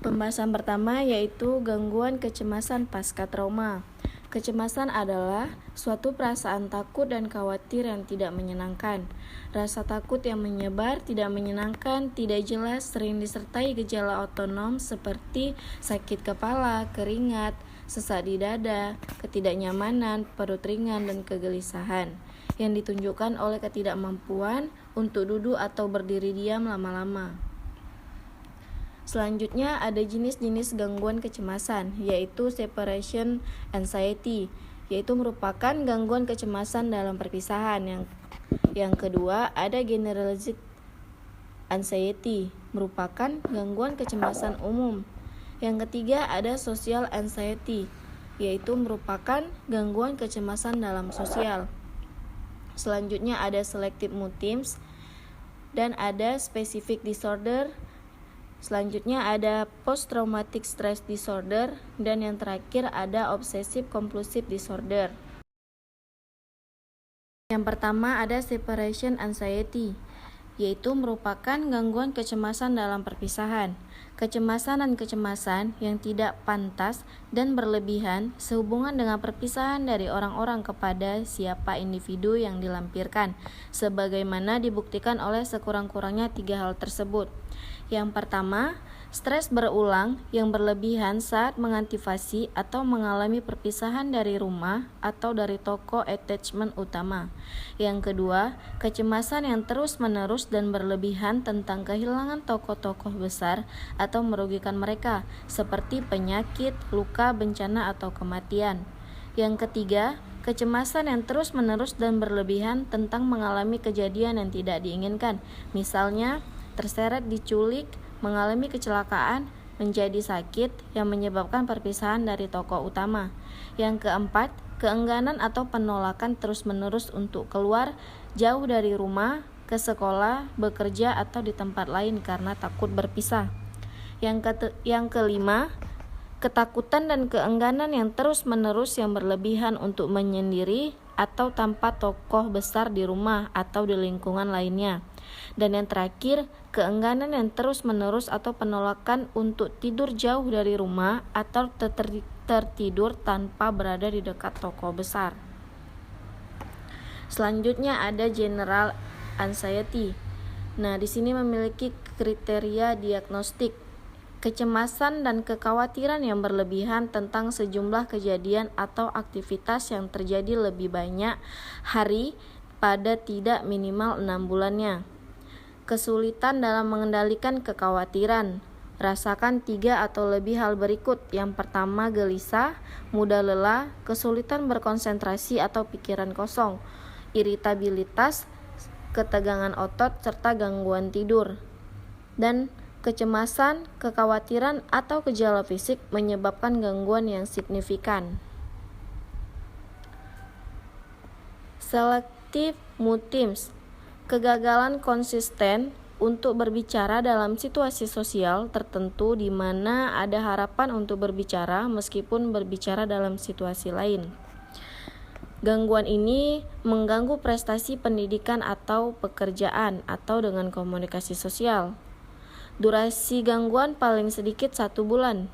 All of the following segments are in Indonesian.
Pembahasan pertama yaitu gangguan kecemasan pasca trauma. Kecemasan adalah suatu perasaan takut dan khawatir yang tidak menyenangkan. Rasa takut yang menyebar, tidak menyenangkan, tidak jelas, sering disertai gejala otonom seperti sakit kepala, keringat, sesak di dada, ketidaknyamanan, perut ringan, dan kegelisahan yang ditunjukkan oleh ketidakmampuan untuk duduk atau berdiri diam lama-lama. Selanjutnya ada jenis-jenis gangguan kecemasan, yaitu separation anxiety, yaitu merupakan gangguan kecemasan dalam perpisahan. Yang kedua ada generalized anxiety, merupakan gangguan kecemasan umum. Yang ketiga ada social anxiety, yaitu merupakan gangguan kecemasan dalam sosial. Selanjutnya ada selective mood themes dan ada specific disorder. Selanjutnya ada post-traumatic stress disorder, dan yang terakhir ada obsessive compulsive disorder. Yang pertama ada separation anxiety, yaitu merupakan gangguan kecemasan dalam perpisahan. Kecemasan dan kecemasan yang tidak pantas dan berlebihan sehubungan dengan perpisahan dari orang-orang kepada siapa individu yang dilampirkan, sebagaimana dibuktikan oleh sekurang-kurangnya 3 hal tersebut. Yang pertama, stres berulang yang berlebihan saat mengantisipasi atau mengalami perpisahan dari rumah atau dari toko attachment utama. Yang kedua, kecemasan yang terus-menerus dan berlebihan tentang kehilangan tokoh-tokoh besar atau merugikan mereka, seperti penyakit, luka, bencana, atau kematian. Yang ketiga, kecemasan yang terus-menerus dan berlebihan tentang mengalami kejadian yang tidak diinginkan, misalnya terseret, diculik, mengalami kecelakaan, menjadi sakit yang menyebabkan perpisahan dari tokoh utama. Yang keempat, keengganan atau penolakan terus-menerus untuk keluar jauh dari rumah, ke sekolah, bekerja, atau di tempat lain karena takut berpisah. Yang kelima, ketakutan dan keengganan yang terus-menerus yang berlebihan untuk menyendiri atau tanpa tokoh besar di rumah atau di lingkungan lainnya. Dan yang terakhir, keengganan yang terus-menerus atau penolakan untuk tidur jauh dari rumah atau tertidur tanpa berada di dekat tokoh besar. Selanjutnya ada general anxiety. Nah, di sini memiliki kriteria diagnostik. Kecemasan dan kekhawatiran yang berlebihan tentang sejumlah kejadian atau aktivitas yang terjadi lebih banyak hari pada tidak minimal 6 bulannya. Kesulitan dalam mengendalikan kekhawatiran. Rasakan 3 atau lebih hal berikut. Yang pertama, gelisah, mudah lelah, kesulitan berkonsentrasi atau pikiran kosong, iritabilitas, ketegangan otot, serta gangguan tidur. Dan kecemasan, kekhawatiran, atau gejala fisik menyebabkan gangguan yang signifikan. Selective mood themes, kegagalan konsisten untuk berbicara dalam situasi sosial tertentu di mana ada harapan untuk berbicara meskipun berbicara dalam situasi lain. Gangguan ini mengganggu prestasi pendidikan atau pekerjaan atau dengan komunikasi sosial. Durasi gangguan paling sedikit 1 bulan.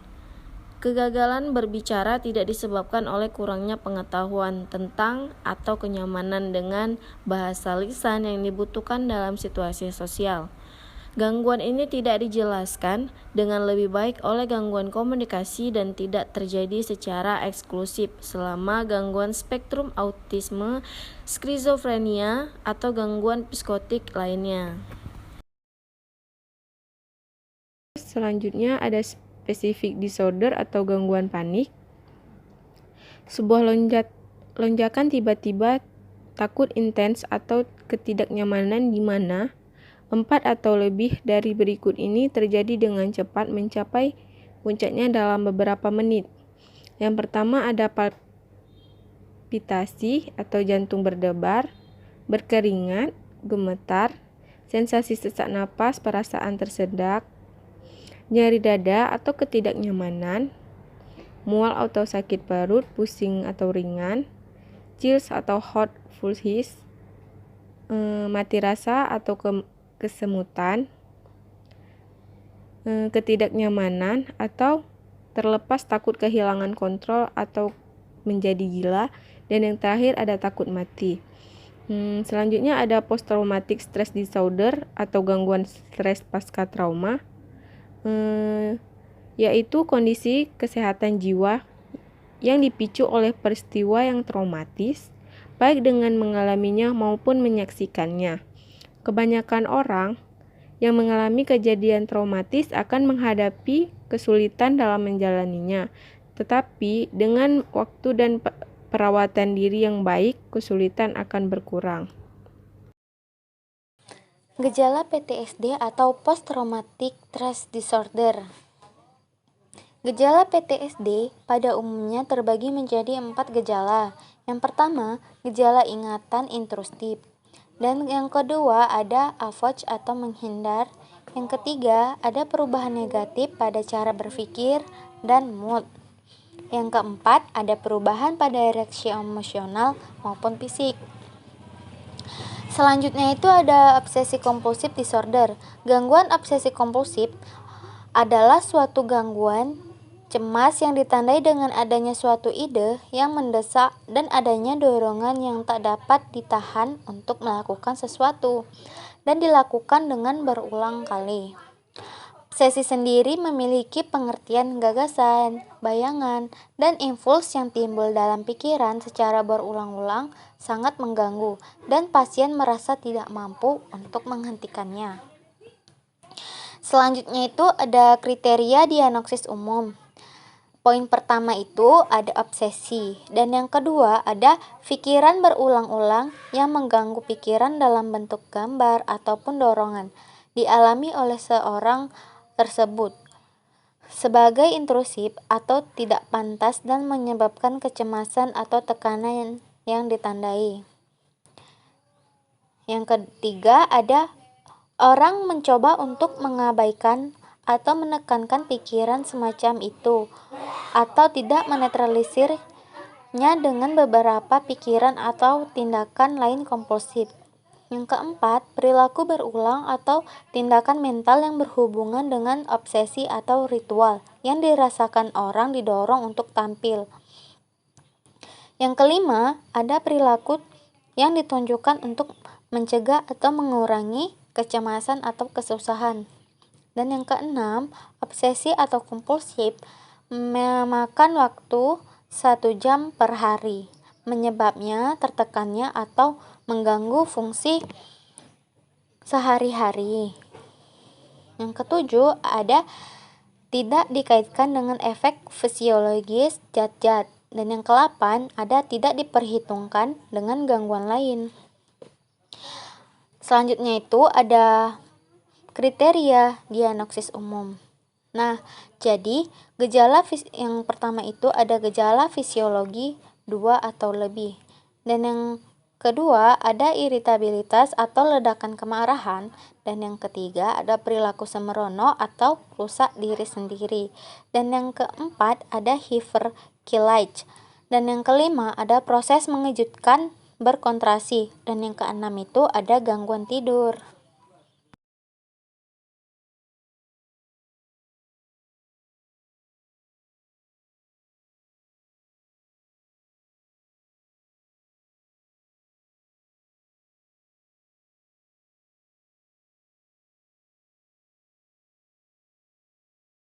Kegagalan berbicara tidak disebabkan oleh kurangnya pengetahuan tentang atau kenyamanan dengan bahasa lisan yang dibutuhkan dalam situasi sosial. Gangguan ini tidak dijelaskan dengan lebih baik oleh gangguan komunikasi dan tidak terjadi secara eksklusif selama gangguan spektrum autisme, skizofrenia, atau gangguan psikotik lainnya. Selanjutnya ada specific disorder atau gangguan panik. Sebuah lonjakan tiba-tiba takut intens atau ketidaknyamanan di mana 4 atau lebih dari berikut ini terjadi dengan cepat mencapai puncaknya dalam beberapa menit. Yang pertama ada palpitasi atau jantung berdebar, berkeringat, gemetar, sensasi sesak napas, perasaan tersedak, nyeri dada atau ketidaknyamanan, mual atau sakit perut, pusing atau ringan, chills atau hot flushes, mati rasa atau kesemutan, ketidaknyamanan atau terlepas takut kehilangan kontrol atau menjadi gila, dan yang terakhir ada takut mati. Selanjutnya ada post traumatic stress disorder atau gangguan stres pasca trauma, yaitu kondisi kesehatan jiwa yang dipicu oleh peristiwa yang traumatis, baik dengan mengalaminya maupun menyaksikannya. Kebanyakan orang yang mengalami kejadian traumatis akan menghadapi kesulitan dalam menjalaninya, tetapi dengan waktu dan perawatan diri yang baik, kesulitan akan berkurang. Gejala PTSD atau Post Traumatic Stress Disorder. Gejala PTSD pada umumnya terbagi menjadi 4 gejala. Yang pertama, gejala ingatan intrusif. Dan yang kedua ada avoid atau menghindar. Yang ketiga, ada perubahan negatif pada cara berpikir dan mood. Yang keempat, ada perubahan pada reaksi emosional maupun fisik. Selanjutnya itu ada obsesi kompulsif disorder. Gangguan obsesi kompulsif adalah suatu gangguan cemas yang ditandai dengan adanya suatu ide yang mendesak dan adanya dorongan yang tak dapat ditahan untuk melakukan sesuatu dan dilakukan dengan berulang kali. Obsesi sendiri memiliki pengertian gagasan, bayangan, dan impuls yang timbul dalam pikiran secara berulang-ulang sangat mengganggu dan pasien merasa tidak mampu untuk menghentikannya. Selanjutnya itu ada kriteria diagnosis umum. Poin pertama itu ada obsesi, dan yang kedua ada pikiran berulang-ulang yang mengganggu pikiran dalam bentuk gambar ataupun dorongan dialami oleh seorang tersebut sebagai intrusif atau tidak pantas dan menyebabkan kecemasan atau tekanan yang ditandai. Yang ketiga ada orang mencoba untuk mengabaikan atau menekankan pikiran semacam itu atau tidak menetralisirnya dengan beberapa pikiran atau tindakan lain kompulsif. Yang keempat, perilaku berulang atau tindakan mental yang berhubungan dengan obsesi atau ritual yang dirasakan orang didorong untuk tampil. Yang kelima, ada perilaku yang ditunjukkan untuk mencegah atau mengurangi kecemasan atau kesusahan. Dan yang keenam, obsesi atau kompulsif memakan waktu 1 jam per hari, menyebabnya tertekannya atau mengganggu fungsi sehari-hari. Yang ketujuh, ada tidak dikaitkan dengan efek fisiologis zat-zat. Dan yang ke-8, ada tidak diperhitungkan dengan gangguan lain. Selanjutnya itu ada kriteria diagnosis umum. Nah, jadi gejala yang pertama itu ada gejala fisiologi 2 atau lebih. Dan yang kedua ada iritabilitas atau ledakan kemarahan. Dan yang ketiga ada perilaku sembrono atau rusak diri sendiri. Dan yang keempat ada hyperkinesia. Dan yang kelima ada proses mengejutkan berkontraksi. Dan yang keenam itu ada gangguan tidur.